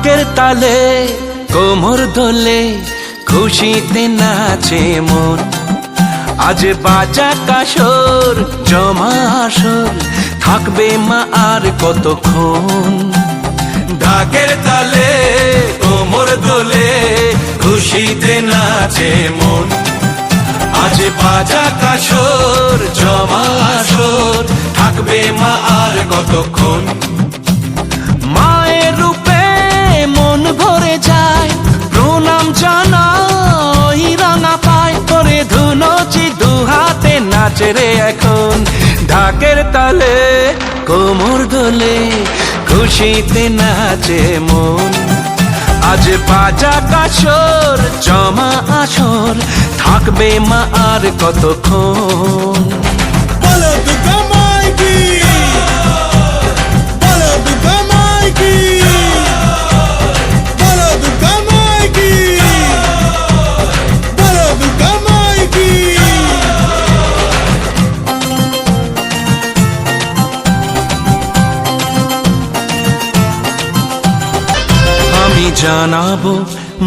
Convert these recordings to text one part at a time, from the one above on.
ঢাকের তালে কোমর দোলে খুশিতে নাচে মন। আজ বাজা কাসর জমা আসর থাকবে মা আর কতক্ষণ। ঢাকের তালে কোমর দোলে খুশিতে নাচে মন। আজ বাজা কাসর জমা আসর থাকবে মা আর কতক্ষণ। মায়ের রূপে মন ভরে যায় প্রণাম জানাই রাঙা পায় করে ধুনচি দুহাতে নাচে রে এখন। ঢাকের তালে কোমর দোলে খুশিতে নাচে মন। আজ বাজা কাসর জমা আসর থাকবে মা আর কতক্ষণ। বলো দুর্গা মাইকি, বলো দুর্গা মাইকি, বলো দুর্গা মাইকি, বলো দুর্গা মাইকি। আমি জানাবো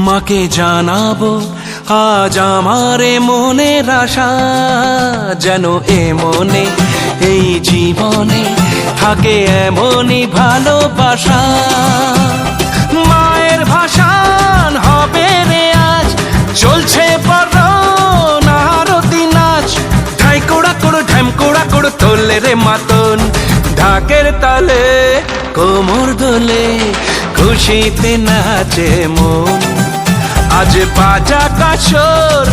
মাকে জানাবো আজ আমারে মনের আশা, যেন এ মনে এই জীবনে থাকে এমনই ভালোবাসা। মায়ের ভাষান হবে রে আজ চলছে বড় আরতি নাচ। ঢাই কোড়া কোড়ো ঢ্যাম কোড়া কোড়ো তোলে রে মাতন। ঢাকের তালে কোমর দোলে খুশিতে নাচে মন। আজ বাজা কাসর